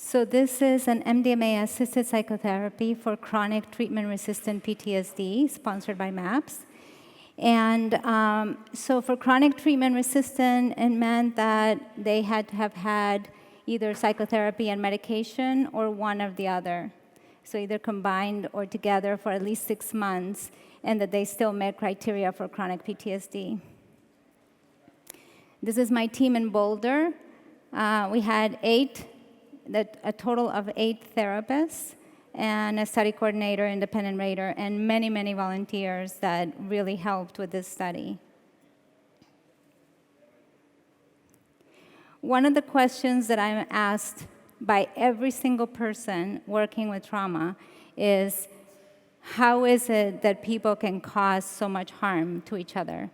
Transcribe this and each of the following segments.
So this is an MDMA-assisted psychotherapy for chronic treatment-resistant PTSD, sponsored by MAPS. And so for chronic treatment-resistant, it meant that they had to have had either psychotherapy and medication or one or the other. So either combined or together for at least 6 months, and that they still met criteria for chronic PTSD. This is my team in Boulder. We had a total of 8 therapists, and a study coordinator, independent rater, and many, many volunteers that really helped with this study. One of the questions that I'm asked by every single person working with trauma is, how is it that people can cause so much harm to each other?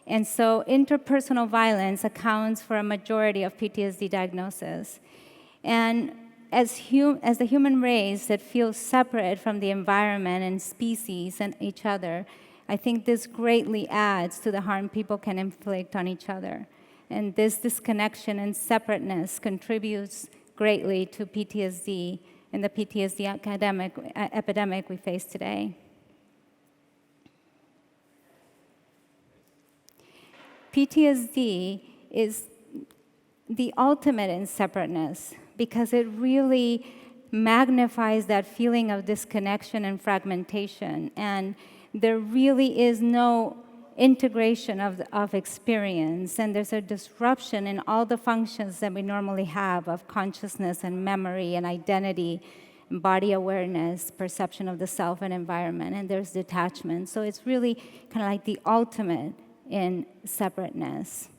And so interpersonal violence accounts for a majority of PTSD diagnoses. And as the human race that feels separate from the environment and species and each other, I think this greatly adds to the harm people can inflict on each other. And this disconnection and separateness contributes greatly to PTSD and the PTSD epidemic we face today. PTSD is the ultimate in separateness because it really magnifies that feeling of disconnection and fragmentation, and there really is no integration of experience, and there's a disruption in all the functions that we normally have of consciousness and memory and identity, and body awareness, perception of the self and environment, and there's detachment. So it's really kind of like the ultimate in separateness.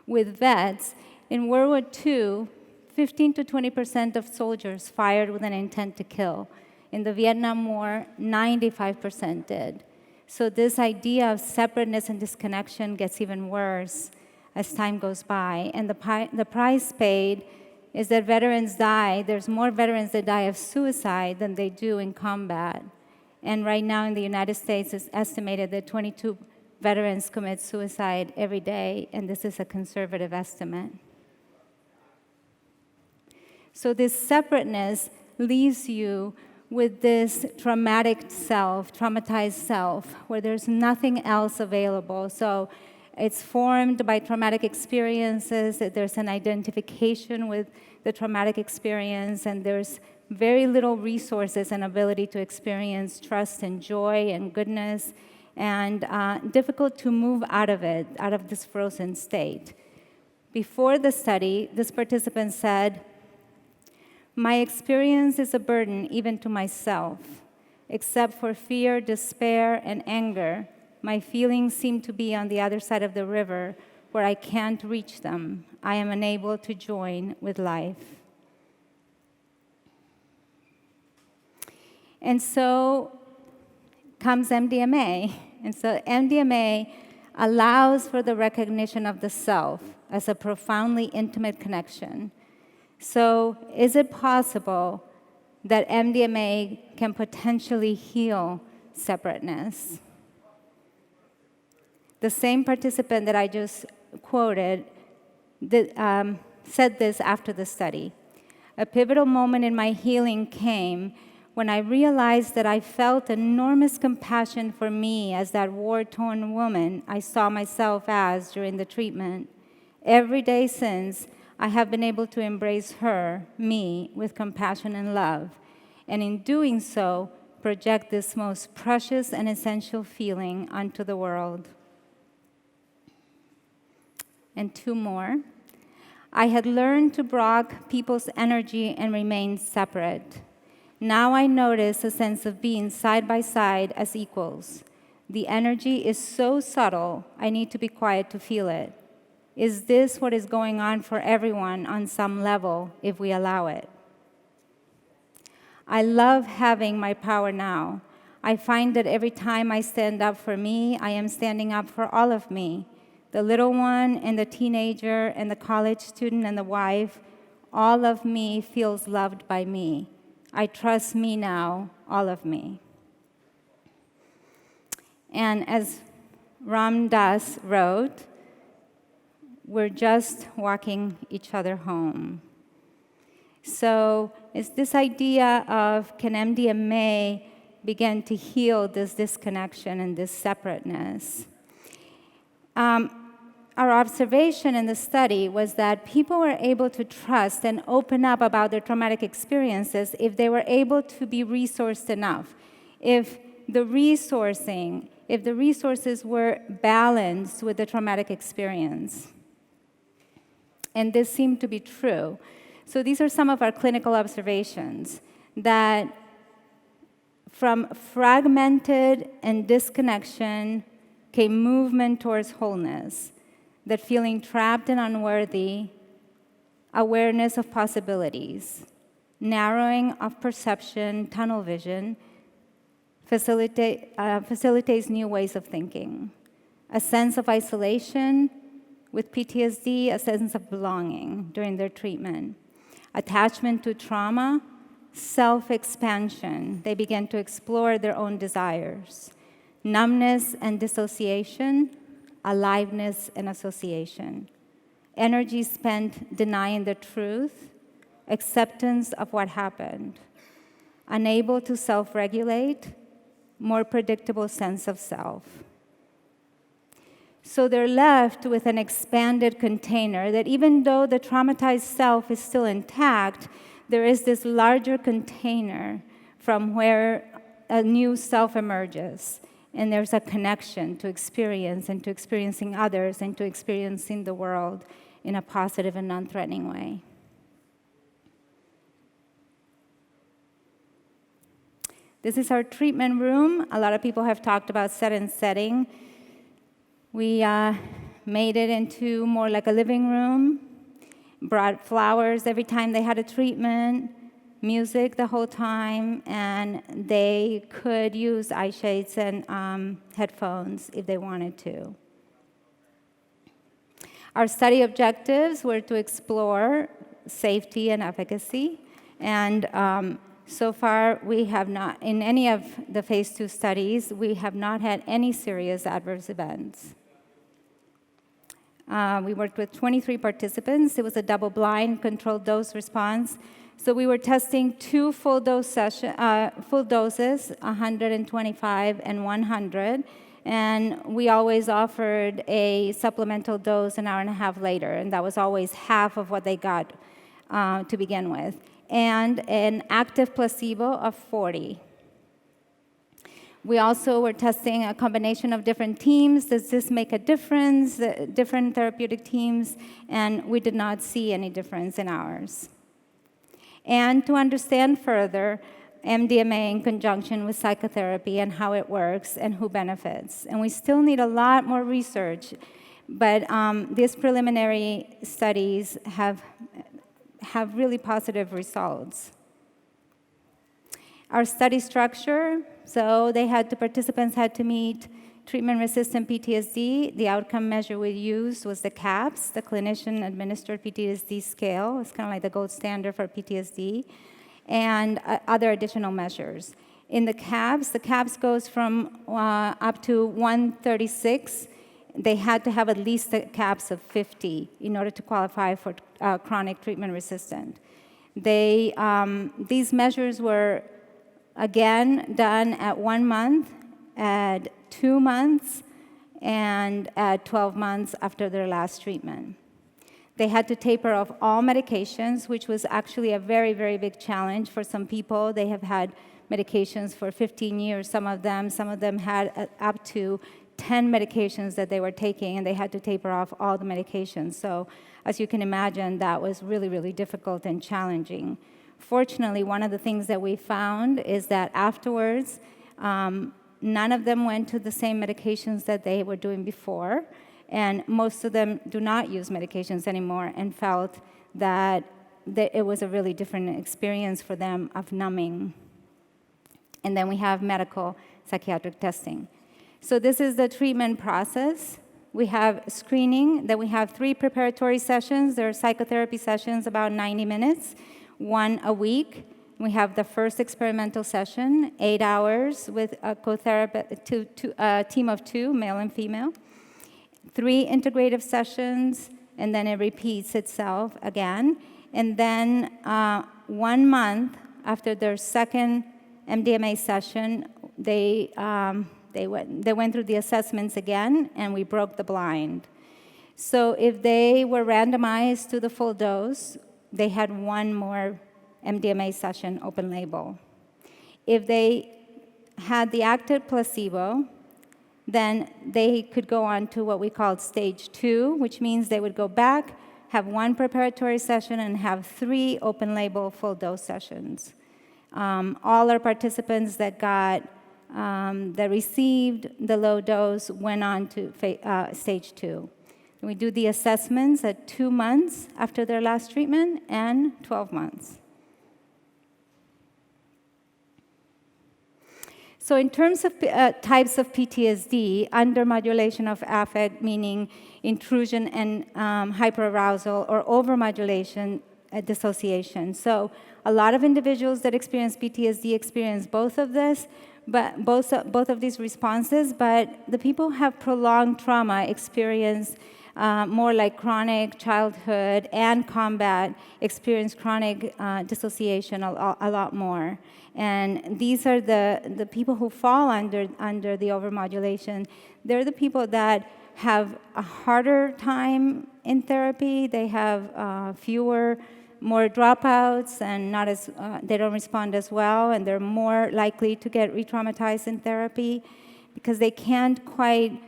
With vets, in World War II, 15 to 20% of soldiers fired with an intent to kill. In the Vietnam War, 95% did. So this idea of separateness and disconnection gets even worse as time goes by. And the price paid is that veterans die. There's more veterans that die of suicide than they do in combat. And right now in the United States, it's estimated that 22 veterans commit suicide every day, and this is a conservative estimate. So this separateness leaves you with this traumatized self, where there's nothing else available. So it's formed by traumatic experiences, that there's an identification with the traumatic experience, and there's very little resources and ability to experience trust and joy and goodness, and difficult to move out of it, out of this frozen state. Before the study, this participant said, "My experience is a burden even to myself. Except for fear, despair, and anger, my feelings seem to be on the other side of the river where I can't reach them. I am unable to join with life." And so comes MDMA. And so MDMA allows for the recognition of the self as a profoundly intimate connection. So is it possible that MDMA can potentially heal separateness? The same participant that I just quoted said this after the study. "A pivotal moment in my healing came when I realized that I felt enormous compassion for me as that war-torn woman I saw myself as during the treatment. Every day since, I have been able to embrace her, me, with compassion and love, and in doing so, project this most precious and essential feeling onto the world." And 2 more. "I had learned to block people's energy and remain separate. Now I notice a sense of being side by side as equals. The energy is so subtle, I need to be quiet to feel it. Is this what is going on for everyone on some level if we allow it? I love having my power now. I find that every time I stand up for me, I am standing up for all of me. The little one and the teenager and the college student and the wife, all of me feels loved by me. I trust me now, all of me." And as Ram Dass wrote, were just walking each other home. So it's this idea of, can MDMA begin to heal this disconnection and this separateness? Our observation in the study was that people were able to trust and open up about their traumatic experiences if they were able to be resourced enough, if the resources were balanced with the traumatic experience. And this seemed to be true. So these are some of our clinical observations, that from fragmented and disconnection came movement towards wholeness, that feeling trapped and unworthy, awareness of possibilities, narrowing of perception, tunnel vision, facilitates new ways of thinking. A sense of isolation with PTSD, a sense of belonging during their treatment. Attachment to trauma, self-expansion. They began to explore their own desires. Numbness and dissociation, aliveness and association. Energy spent denying the truth, acceptance of what happened. Unable to self-regulate, more predictable sense of self. So they're left with an expanded container that even though the traumatized self is still intact, there is this larger container from where a new self emerges. And there's a connection to experience and to experiencing others and to experiencing the world in a positive and non-threatening way. This is our treatment room. A lot of people have talked about set and setting. We made it into more like a living room, brought flowers every time they had a treatment, music the whole time, and they could use eye shades and headphones if they wanted to. Our study objectives were to explore safety and efficacy, and so far we have not, in any of the phase 2 studies, we have not had any serious adverse events. We worked with 23 participants. It was a double-blind, controlled dose response. So we were testing 2 full doses, 125 and 100, and we always offered a supplemental dose an hour and a half later, and that was always half of what they got to begin with, and an active placebo of 40. We also were testing a combination of different teams. Does this make a difference? Different therapeutic teams, and we did not see any difference in ours. And to understand further, MDMA in conjunction with psychotherapy and how it works and who benefits. And we still need a lot more research, but these preliminary studies have really positive results. Our study structure, so the participants had to meet treatment-resistant PTSD. The outcome measure we used was the CAPS, the clinician-administered PTSD scale. It's kind of like the gold standard for PTSD, and other additional measures. In the CAPS goes from up to 136. They had to have at least a CAPS of 50 in order to qualify for chronic treatment-resistant. These measures were again done at 1 month, at 2 months, and at 12 months after their last treatment. They had to taper off all medications, which was actually a very, very big challenge for some people. They have had medications for 15 years, some of them had up to 10 medications that they were taking, and they had to taper off all the medications. So as you can imagine, that was really, really difficult and challenging. Fortunately, one of the things that we found is that afterwards, none of them went to the same medications that they were doing before, and most of them do not use medications anymore and felt that it was a really different experience for them of numbing. And then we have medical psychiatric testing. So this is the treatment process. We have screening, then we have 3 preparatory sessions. There are psychotherapy sessions, about 90 minutes. 1 a week. We have the first experimental session, 8 hours with a team of 2, male and female. 3 integrative sessions, and then it repeats itself again. And then 1 month after their second MDMA session, they went through the assessments again, and we broke the blind. So if they were randomized to the full dose, they had 1 more MDMA session, open label. If they had the active placebo, then they could go on to what we called stage 2, which means they would go back, have 1 preparatory session, and have 3 open label full dose sessions. All our participants that received the low dose went on to stage 2. We do the assessments at 2 months after their last treatment and 12 months. So in terms of types of PTSD, undermodulation of affect, meaning intrusion and hyperarousal, or overmodulation, dissociation. So a lot of individuals that experience PTSD experience both of this, but both of these responses, but the people who have prolonged trauma experience more like chronic childhood and combat experience chronic dissociation a lot more. And these are the people who fall under the overmodulation. They're the people that have a harder time in therapy. They have more dropouts, and they don't respond as well, and they're more likely to get re-traumatized in therapy because they can't create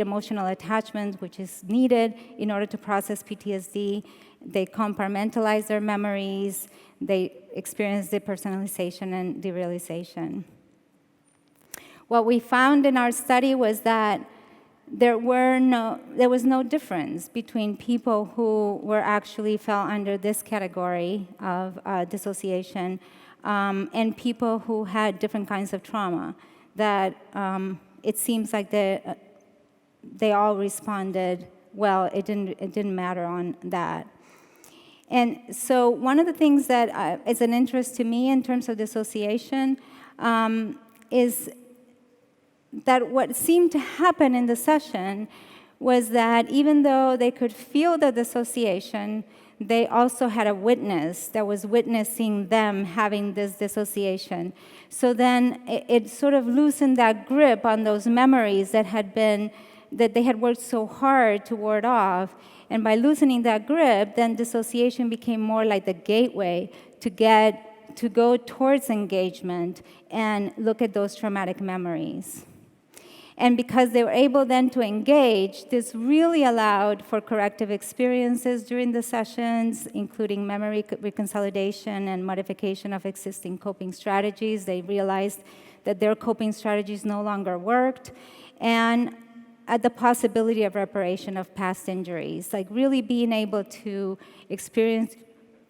emotional attachment, which is needed in order to process PTSD. They compartmentalize their memories. They experience depersonalization and derealization. What we found in our study was that there was no difference between people who actually fell under this category of dissociation and people who had different kinds of trauma. That it seems like they all responded well. It didn't matter on that. And so one of the things that is an interest to me in terms of dissociation is that what seemed to happen in the session was that even though they could feel the dissociation, they also had a witness that was witnessing them having this dissociation. So then it sort of loosened that grip on those memories that they had worked so hard to ward off. And by loosening that grip, then dissociation became more like the gateway to go towards engagement and look at those traumatic memories. And because they were able then to engage, this really allowed for corrective experiences during the sessions, including memory reconsolidation and modification of existing coping strategies. They realized that their coping strategies no longer worked, and at the possibility of reparation of past injuries, like really being able to experience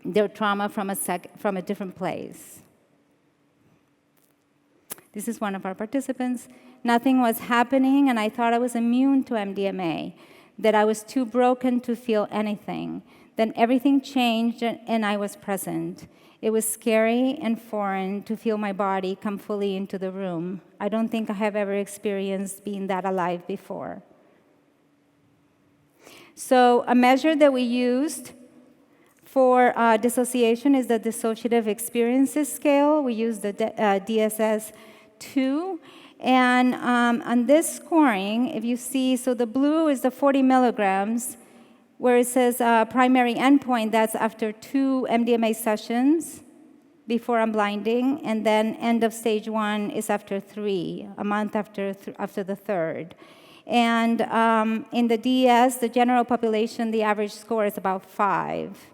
their trauma from a different place. This is one of our participants. Nothing was happening, and I thought I was immune to MDMA, that I was too broken to feel anything. Then everything changed, and I was present. It was scary and foreign to feel my body come fully into the room. I don't think I have ever experienced being that alive before. So a measure that we used for dissociation is the Dissociative Experiences Scale. We used the DSS-2. And on this scoring, if you see, so the blue is the 40 milligrams, where it says primary endpoint, that's after 2 MDMA sessions before unblinding, and then end of stage 1 is after 3, a month after the third. And in the DS, the general population, the average score is about 5.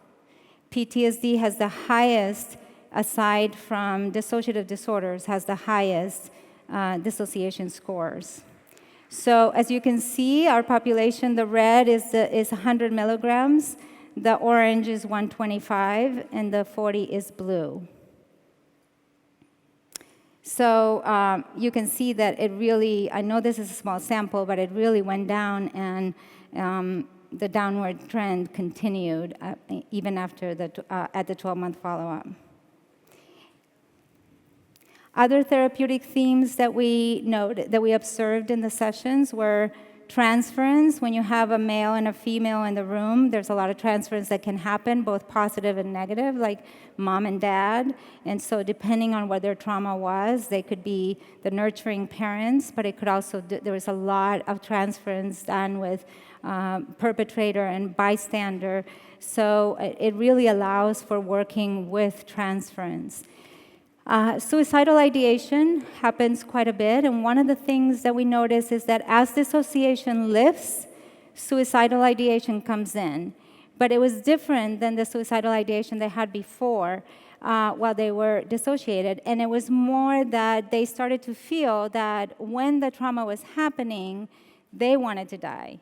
PTSD has the highest, aside from dissociative disorders, has the highest dissociation scores. So as you can see, our population, the red is 100 milligrams, the orange is 125, and the 40 is blue. So you can see that it really, I know this is a small sample, but it really went down, and the downward trend continued even after at the 12-month follow-up. Other therapeutic themes that we observed in the sessions were transference. When you have a male and a female in the room, there's a lot of transference that can happen, both positive and negative, like mom and dad. And so depending on what their trauma was, they could be the nurturing parents, but it could also, there was a lot of transference done with perpetrator and bystander. So it really allows for working with transference. Suicidal ideation happens quite a bit, and one of the things that we notice is that as dissociation lifts, suicidal ideation comes in. But it was different than the suicidal ideation they had before while they were dissociated, and it was more that they started to feel that when the trauma was happening, they wanted to die.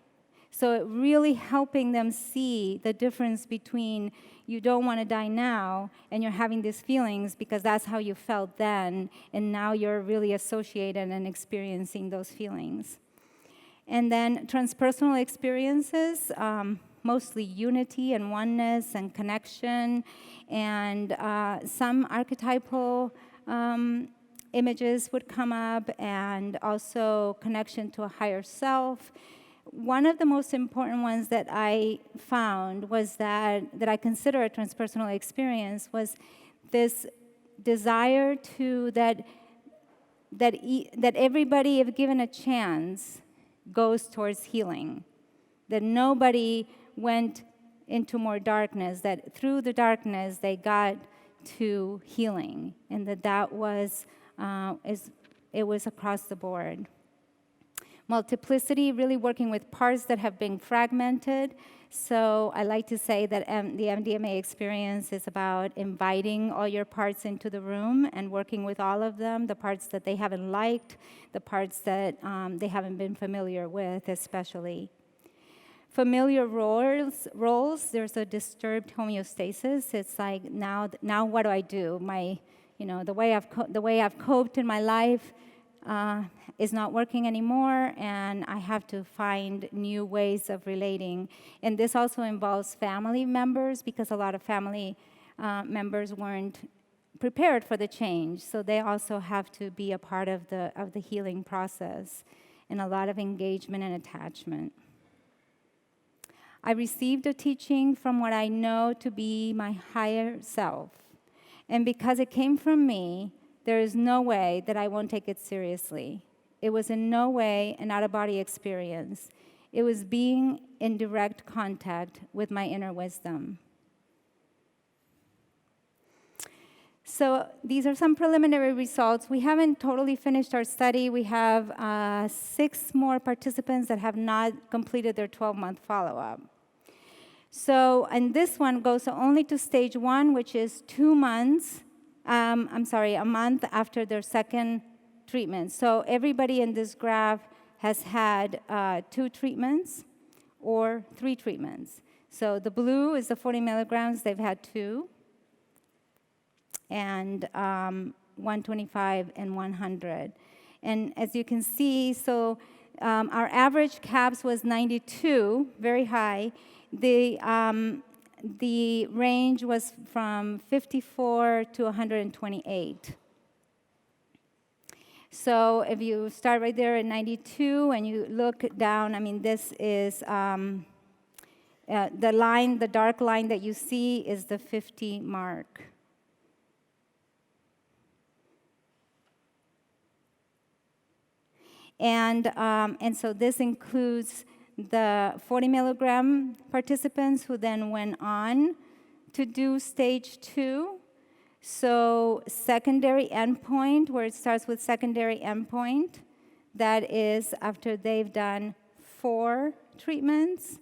So it really helping them see the difference between you don't want to die now, and you're having these feelings because that's how you felt then, and now you're really associated and experiencing those feelings. And then transpersonal experiences, mostly unity and oneness and connection, and some archetypal images would come up, and also connection to a higher self. One of the most important ones that I found was that I consider a transpersonal experience was this desire to that everybody, if given a chance, goes towards healing. That nobody went into more darkness, that through the darkness they got to healing, and that was it was across the board. Multiplicity, really working with parts that have been fragmented. So I like to say that the MDMA experience is about inviting all your parts into the room and working with all of them, the parts that they haven't liked, the parts that they haven't been familiar with, especially. Familiar roles, there's a disturbed homeostasis. It's like, now what do I do? The way I've coped in my life is not working anymore, and I have to find new ways of relating. And this also involves family members, because a lot of family members weren't prepared for the change, so they also have to be a part of the healing process, and a lot of engagement and attachment. I received a teaching from what I know to be my higher self, and because it came from me, there is no way that I won't take it seriously. It was in no way an out-of-body experience. It was being in direct contact with my inner wisdom. So these are some preliminary results. We haven't totally finished our study. We have 6 more participants that have not completed their 12-month follow-up. So, and this one goes only to stage 1, which is 2 months. A month after their second treatment. So everybody in this graph has had 2 treatments or 3 treatments. So the blue is the 40 milligrams, they've had 2, and 125 and 100. And as you can see, so our average CAPS was 92, very high. The range was from 54 to 128. So if you start right there at 92 and you look down, I mean, this is the dark line that you see is the 50 mark. And so this includes the 40 milligram participants who then went on to do stage 2. So secondary endpoint, where it starts with secondary endpoint, that is after they've done 4 treatments,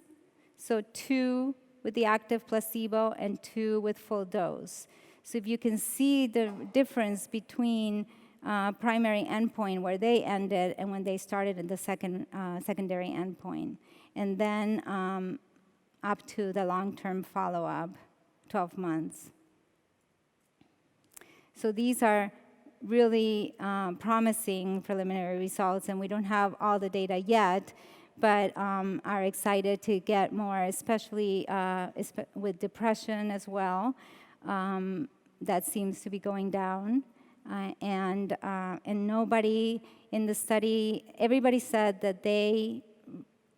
so 2 with the active placebo and 2 with full dose. So if you can see the difference between primary endpoint where they ended and when they started at the secondary endpoint, and then up to the long-term follow-up, 12 months. So these are really promising preliminary results, and we don't have all the data yet, but are excited to get more, especially with depression as well. That seems to be going down. And nobody in the study, everybody said that they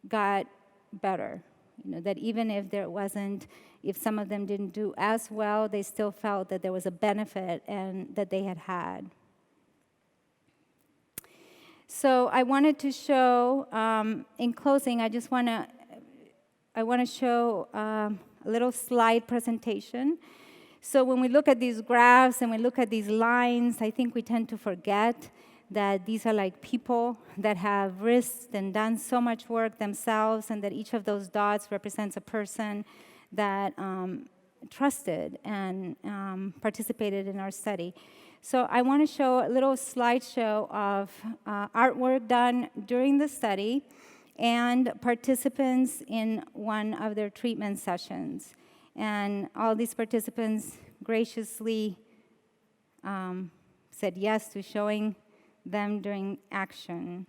got better. That even if if some of them didn't do as well, they still felt that there was a benefit and that they had. So I wanted to show, in closing, I want to show a little slide presentation. So when we look at these graphs and we look at these lines, I think we tend to forget that these are like people that have risked and done so much work themselves, and that each of those dots represents a person that trusted and participated in our study. So I want to show a little slideshow of artwork done during the study and participants in one of their treatment sessions. And all these participants graciously said yes to showing them during action.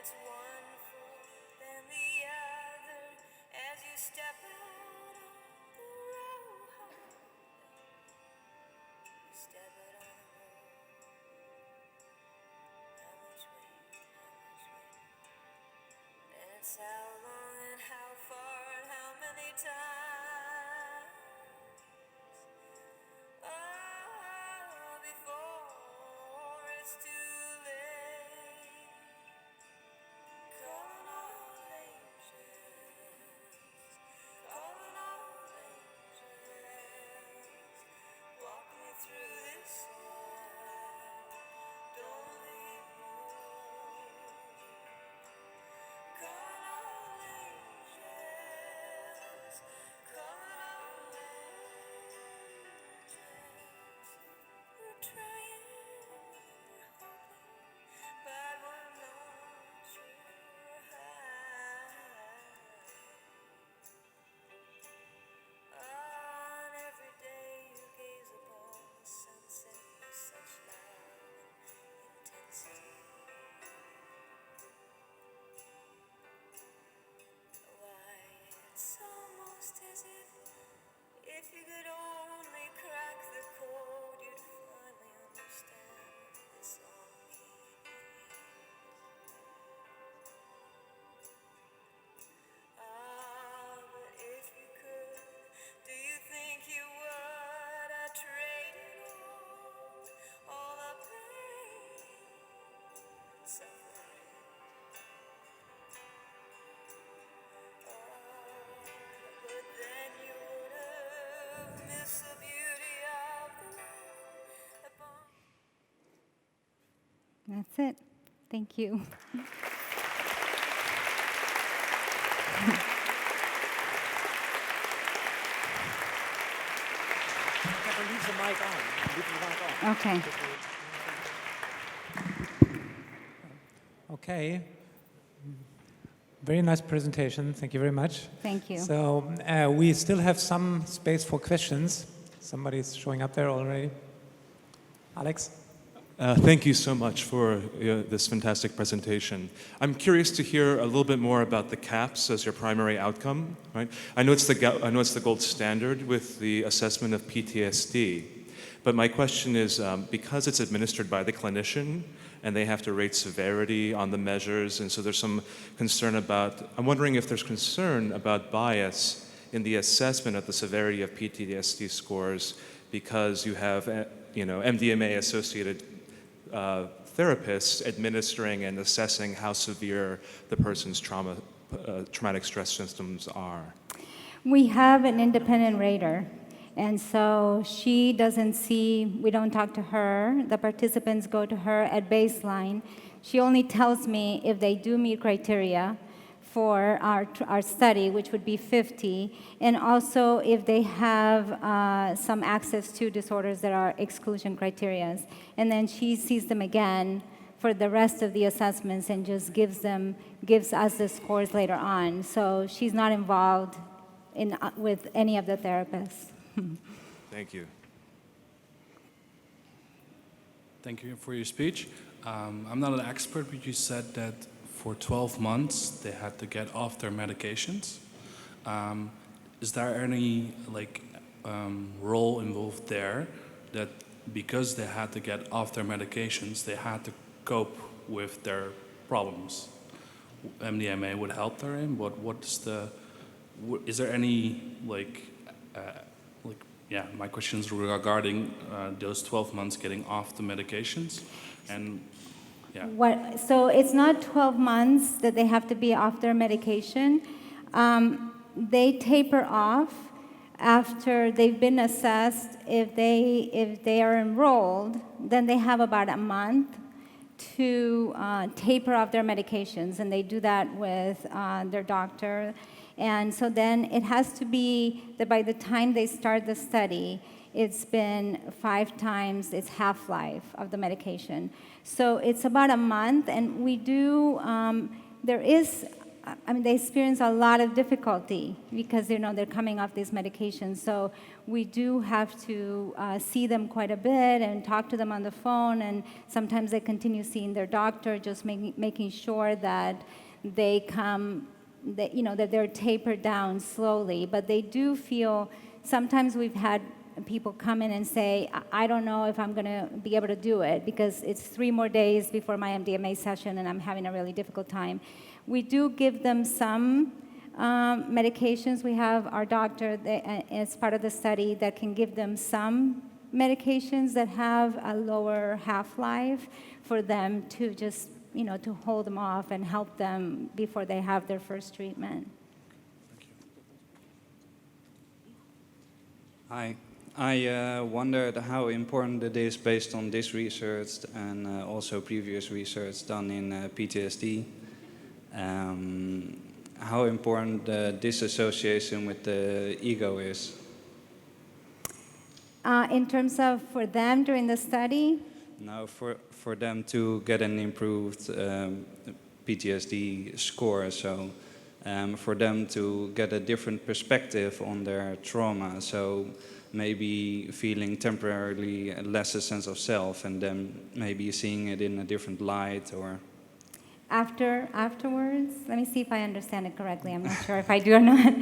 It's one foot, then the other, as you step out on the road. You step out on the road. How much weight, and it's how long and how far and how many times. Oh, before it's too late. Calling all angels, walk me through this life, don't leave me alone. Calling all angels, we're trying, we're hoping, but we're not sure how. On every day you gaze upon the sunset with such love and intensity. Why, it's almost as if you could only crack the code, you'd finally understand what this all means. But if you could, do you think you would? I traded all the pain, suffering. But then you would have missed the beauty of the life upon. That's it. Thank you. Leave the mic on. Leave the mic on. Okay. Okay. Very nice presentation. Thank you very much. Thank you. So we still have some space for questions. Somebody's showing up there already. Alex? Thank you so much for this fantastic presentation. I'm curious to hear a little bit more about the CAPS as your primary outcome. Right? I know it's the gold standard with the assessment of PTSD, but my question is, because it's administered by the clinician and they have to rate severity on the measures, and so there's some concern about, I'm wondering if there's concern about bias in the assessment of the severity of PTSD scores because you have MDMA-associated therapists administering and assessing how severe the person's traumatic stress symptoms are. We have an independent rater, And so she doesn't see, we don't talk to her. The participants go to her at baseline. She only tells me if they do meet criteria for our study, which would be 50, and also if they have some access to disorders that are exclusion criteria. And then she sees them again for the rest of the assessments and just gives us the scores later on. So she's not involved with any of the therapists. Thank you. Thank you for your speech. I'm not an expert, but you said that for 12 months they had to get off their medications. Is there any role involved there that because they had to get off their medications, they had to cope with their problems? MDMA would help therein. Is there any my questions regarding those 12 months getting off the medications, and yeah. So it's not 12 months that they have to be off their medication. They taper off after they've been assessed. If they are enrolled, then they have about a month to taper off their medications, and they do that with their doctor. And so then it has to be that by the time they start the study, it's been 5 times its half-life of the medication. So it's about a month, and we do, they experience a lot of difficulty because, they're coming off these medications. So we do have to see them quite a bit and talk to them on the phone, and sometimes they continue seeing their doctor, just making sure that they come, that they're tapered down slowly. But they do feel, sometimes we've had people come in and say, I don't know if I'm going to be able to do it because it's 3 more days before my MDMA session and I'm having a really difficult time. We do give them some medications. We have our doctor as part of the study that can give them some medications that have a lower half-life for them to just, to hold them off and help them before they have their first treatment. Hi. I wondered how important it is based on this research and also previous research done in PTSD. How important this association with the ego is. In terms of for them during the study? No, for them to get an improved PTSD score, so for them to get a different perspective on their trauma, so maybe feeling temporarily less a sense of self and then maybe seeing it in a different light or... Afterwards? Let me see if I understand it correctly. I'm not sure if I do or not.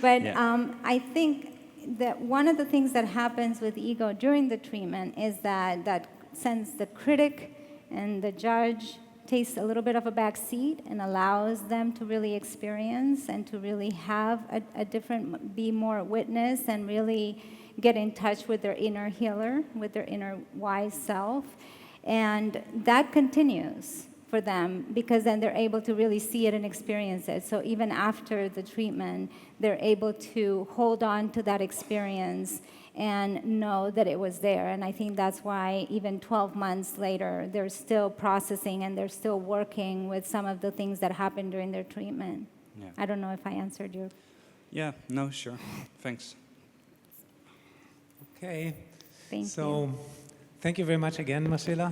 But yeah. I think that one of the things that happens with ego during the treatment is that since the critic and the judge takes a little bit of a back seat and allows them to really experience and to really have be more witness and really get in touch with their inner healer, with their inner wise self. And that continues for them because then they're able to really see it and experience it. So even after the treatment, they're able to hold on to that experience and know that it was there. And I think that's why even 12 months later, they're still processing and they're still working with some of the things that happened during their treatment. Yeah. I don't know if I answered you. Yeah, no, sure. Thanks. Okay. Thank you. So, thank you very much again, Marcela.